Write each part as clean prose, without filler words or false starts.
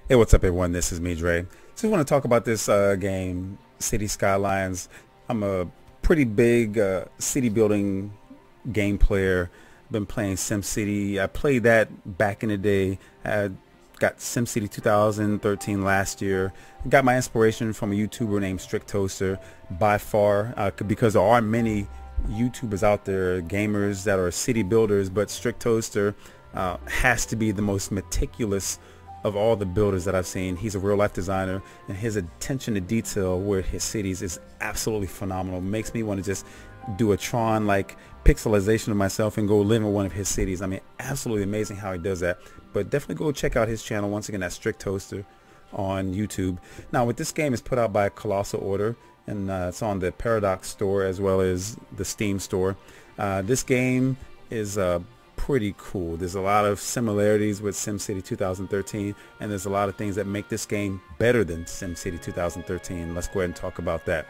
Hey, what's up everyone? This is me, Dre. Just want to talk about this game, City Skylines. I'm a pretty big city building game player. Been playing SimCity. I played that back in the day. I got SimCity 2013 last year. Got my inspiration from a YouTuber named Strictoaster by far, because there are many YouTubers out there, gamers that are city builders, but Strictoaster has to be the most meticulous of all the builders that I've seen. He's a real life designer, and his attention to detail with his cities is absolutely phenomenal. Makes me want to just do a Tron like pixelization of myself and go live in one of his cities. I mean, absolutely amazing how he does that. But definitely go check out his channel. Once again, that's Strictoaster on YouTube. Now with this game, is put out by Colossal Order, and it's on the Paradox store as well as the Steam store. This game is pretty cool. There's a lot of similarities with SimCity 2013, and there's a lot of things that make this game better than SimCity 2013. Let's go ahead and talk about that.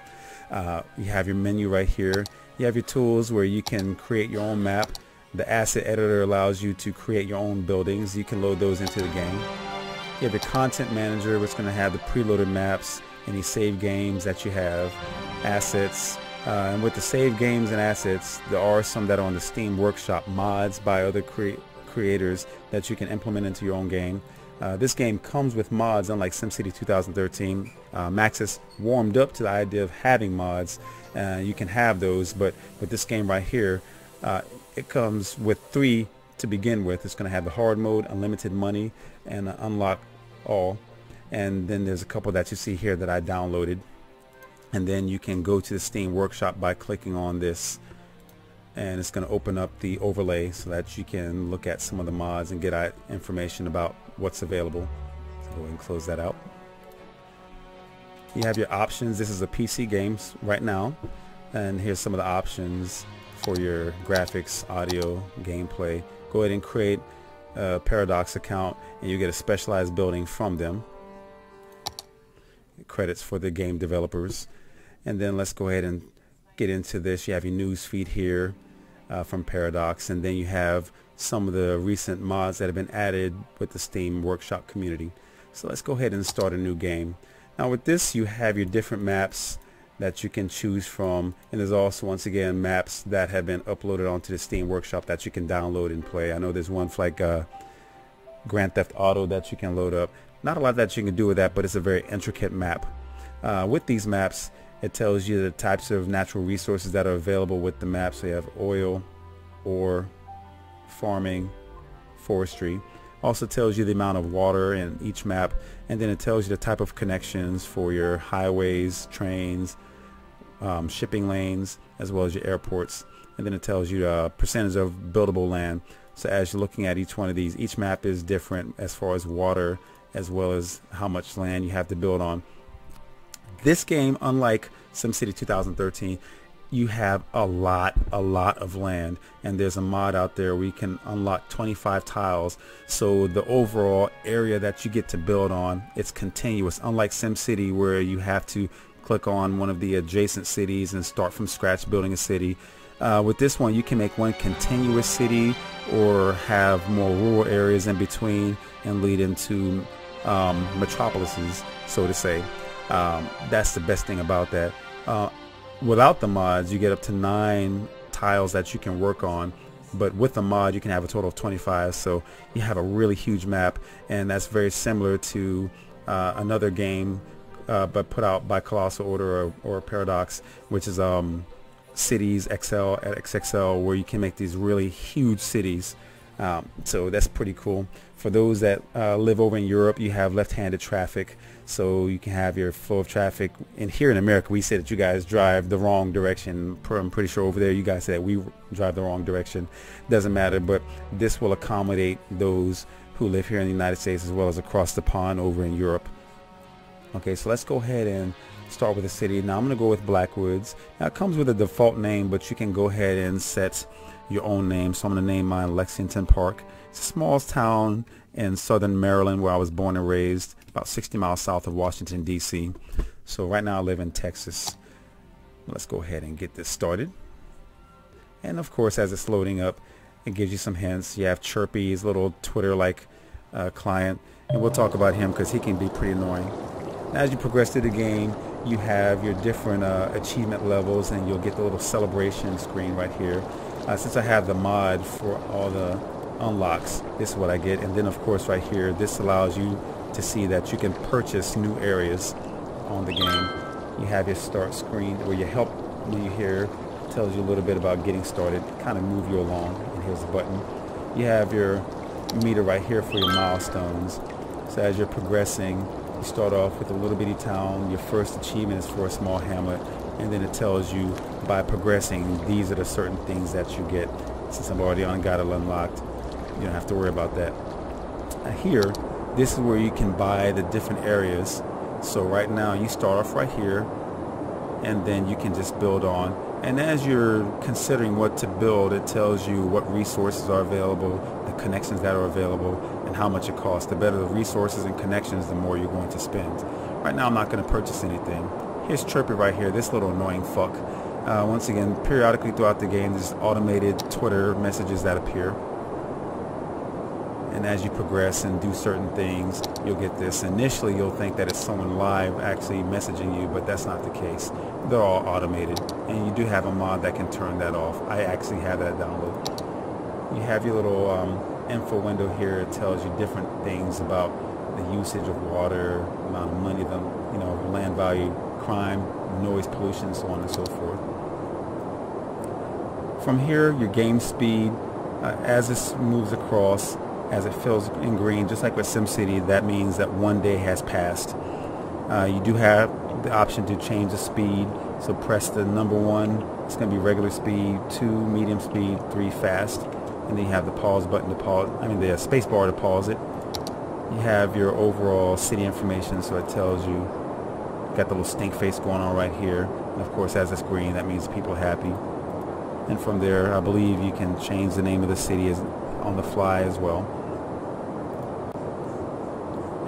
You have your menu right here. You have your tools where you can create your own map. The asset editor allows you to create your own buildings. You can load those into the game. You have your content manager, which is going to have the preloaded maps, any save games that you have, assets. And with the save games and assets, there are some that are on the Steam Workshop, mods by other creators that you can implement into your own game. This game comes with mods, unlike SimCity 2013. Max is warmed up to the idea of having mods. You can have those, but with this game right here, it comes with 3 to begin with. It's going to have the hard mode, unlimited money, and unlock all. And then there's a couple that you see here that I downloaded. And then you can go to the Steam Workshop by clicking on this, and it's going to open up the overlay so that you can look at some of the mods and get information about what's available. So go ahead and close that out. You have your options. This is a PC game right now, and here's some of the options for your graphics, audio, gameplay. Go ahead and create a Paradox account, and you get a specialized building from them. Credits for the game developers. And then let's go ahead and get into this. You have your news feed here from Paradox, and then you have some of the recent mods that have been added with the Steam Workshop community. So let's go ahead and start a new game. Now with this, you have your different maps that you can choose from, and there's also, once again, maps that have been uploaded onto the Steam Workshop that you can download and play. I know there's one for like Grand Theft Auto that you can load up. Not a lot that you can do with that, but it's a very intricate map. With these maps, it tells you the types of natural resources that are available with the map. So you have oil, ore, farming, forestry. Also tells you the amount of water in each map, and then it tells you the type of connections for your highways, trains, shipping lanes, as well as your airports. And then it tells you the percentage of buildable land. So as you're looking at each one of these, each map is different as far as water, as well as how much land you have to build on. This game, unlike SimCity 2013, you have a lot of land, and there's a mod out there where you can unlock 25 tiles. So the overall area that you get to build on, it's continuous, unlike SimCity where you have to click on one of the adjacent cities and start from scratch building a city. With this one, you can make one continuous city or have more rural areas in between and lead into metropolises, so to say. That's the best thing about that. Without the mods, you get up to 9 tiles that you can work on, but with the mod you can have a total of 25, so you have a really huge map. And that's very similar to another game but put out by Colossal Order or Paradox, which is Cities XL at XXL, where you can make these really huge cities. So that's pretty cool. For those that live over in Europe, you have left-handed traffic, so you can have your flow of traffic. And here in America, we say that you guys drive the wrong direction. I'm pretty sure over there you guys say that we drive the wrong direction. Doesn't matter, but this will accommodate those who live here in the United States as well as across the pond over in Europe. Okay, so let's go ahead and start with the city. Now I'm going to go with Blackwoods. Now it comes with a default name, but you can go ahead and set your own name. So I'm going to name mine Lexington Park. It's a small town in southern Maryland where I was born and raised, about 60 miles south of Washington, D.C. So right now I live in Texas. Let's go ahead and get this started. And of course, as it's loading up, it gives you some hints. You have Chirpy's little Twitter-like client, And we'll talk about him because he can be pretty annoying. As you progress through the game, you have your different achievement levels, and you'll get the little celebration screen right here. Since I have the mod for all the unlocks, this is what I get. And then of course right here, this allows you to see that you can purchase new areas on the game. You have your start screen where your help menu here tells you a little bit about getting started, kind of move you along, and here's the button. You have your meter right here for your milestones. So as you're progressing, you start off with a little bitty town. Your first achievement is for a small hamlet, and then it tells you by progressing, these are the certain things that you get. Since I've already got it unlocked, you don't have to worry about that. Here, this is where you can buy the different areas. So right now you start off right here, and then you can just build on. And as you're considering what to build, it tells you what resources are available, the connections that are available, and how much it costs. The better the resources and connections, the more you're going to spend. Right now I'm not going to purchase anything. Here's Chirpy right here, this little annoying fuck. Once again, periodically throughout the game, there's automated Twitter messages that appear. And as you progress and do certain things, you'll get this. Initially, you'll think that it's someone live actually messaging you, but that's not the case. They're all automated. And you do have a mod that can turn that off. I actually have that downloaded. You have your little info window here. It tells you different things about the usage of water, amount of money, the land value, crime, noise pollution, so on and so forth. From here, your game speed, as this moves across, as it fills in green, just like with SimCity, that means that one day has passed. You do have the option to change the speed, so press the number 1, it's going to be regular speed, 2 medium speed, 3 fast, and then you have the pause button to pause, the space bar to pause it. You have your overall city information, so it tells you, got the little stink face going on right here, and of course as it's green, that means people are happy. And from there, I believe you can change the name of the city on the fly as well.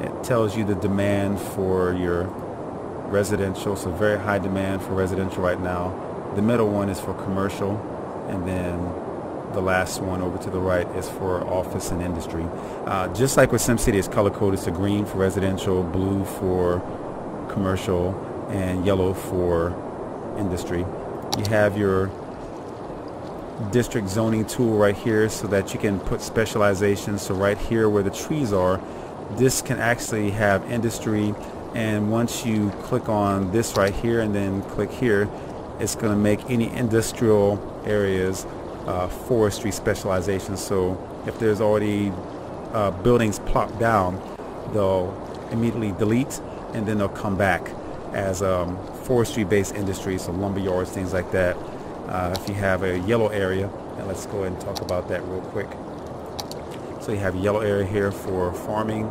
It tells you the demand for your residential, so very high demand for residential right now. The middle one is for commercial, and then the last one over to the right is for office and industry. Just like with SimCity, it's color coded, so green for residential, blue for commercial, and yellow for industry. You have your district zoning tool right here so that you can put specialization. So right here where the trees are, this can actually have industry, and once you click on this right here and then click here, it's going to make any industrial areas forestry specialization. So if there's already buildings plopped down, they'll immediately delete, and then they'll come back as forestry based industries, so lumber yards, things like that. If you have a yellow area, and let's go ahead and talk about that real quick. So you have a yellow area here for farming,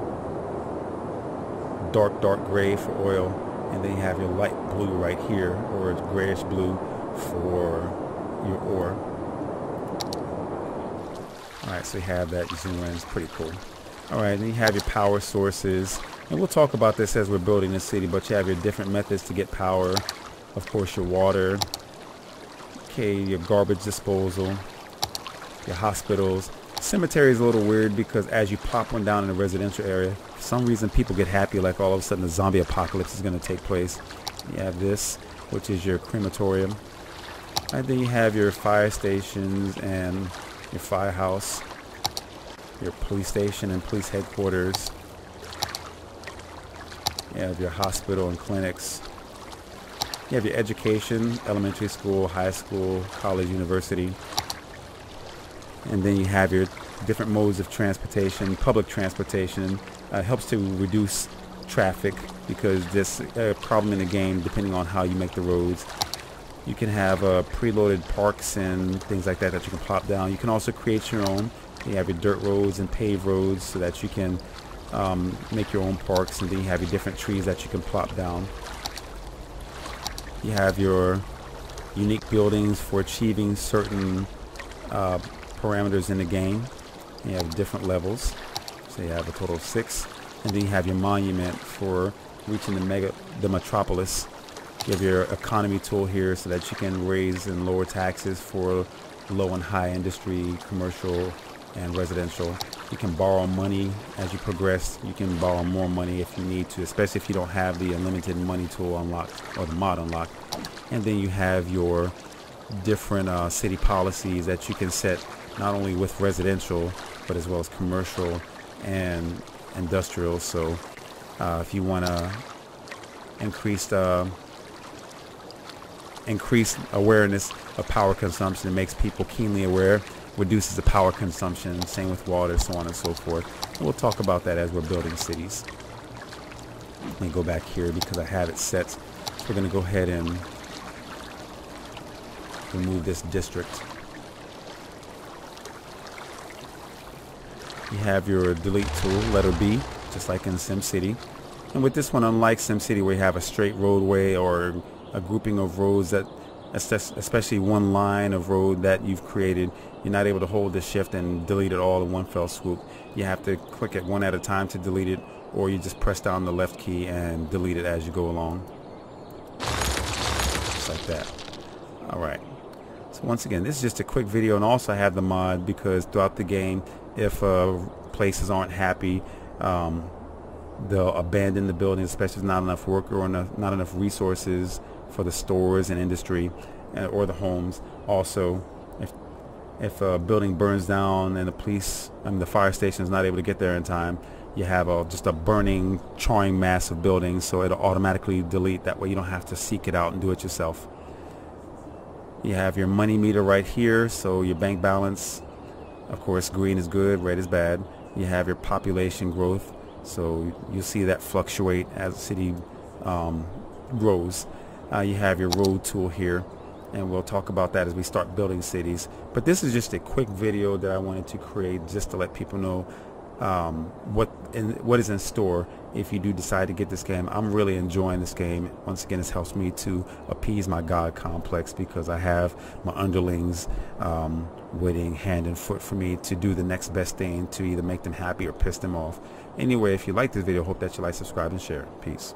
dark gray for oil, and then you have your light blue right here, or grayish blue for your ore. Alright, so you have that, you zoom in, it's pretty cool. Alright, then you have your power sources, and we'll talk about this as we're building the city, but you have your different methods to get power. Of course, your water, your garbage disposal, your hospitals. Cemetery is a little weird because as you pop one down in a residential area, for some reason people get happy, like all of a sudden the zombie apocalypse is going to take place. You have this, which is your crematorium. And then you have your fire stations and your firehouse, your police station and police headquarters. You have your hospital and clinics. You have your education, elementary school, high school, college, university. And then you have your different modes of transportation. Public transportation helps to reduce traffic because there's a problem in the game depending on how you make the roads. You can have preloaded parks and things like that that you can plop down. You can also create your own. You have your dirt roads and paved roads so that you can make your own parks, and then you have your different trees that you can plop down. You have your unique buildings for achieving certain parameters in the game. You have different levels, so you have a total of 6, and then you have your monument for reaching the metropolis. You have your economy tool here so that you can raise and lower taxes for low and high industry, commercial, and residential. You can borrow money as you progress. You can borrow more money if you need to, especially if you don't have the unlimited money tool unlocked or the mod unlocked. And then you have your different city policies that you can set not only with residential but as well as commercial and industrial. So if you want to increase awareness of power consumption, it makes people keenly aware, reduces the power consumption, same with water, so on and so forth. And we'll talk about that as we're building cities. Let me go back here because I have it set. So we're going to go ahead and remove this district. You have your delete tool, letter B, just like in SimCity. And with this one, unlike SimCity where you have a straight roadway or a grouping of roads, that especially one line of road that you've created, you're not able to hold the shift and delete it all in one fell swoop. You have to click it one at a time to delete it, or you just press down the left key and delete it as you go along. Just like that. Alright. So once again, this is just a quick video, and also I have the mod because throughout the game, if places aren't happy, they'll abandon the building, especially if there's not enough worker or not enough resources for the stores and industry or the homes. Also, if a building burns down and the fire station is not able to get there in time, you have just a burning, charring mass of buildings, so it'll automatically delete. That way you don't have to seek it out and do it yourself. You have your money meter right here, so your bank balance, of course, green is good, red is bad. You have your population growth, so you'll see that fluctuate as the city grows. You have your road tool here, and we'll talk about that as we start building cities. But this is just a quick video that I wanted to create just to let people know what is in store if you do decide to get this game. I'm really enjoying this game. Once again, this helps me to appease my God complex because I have my underlings waiting hand and foot for me to do the next best thing to either make them happy or piss them off. Anyway, if you like this video, hope that you like, subscribe, and share. Peace.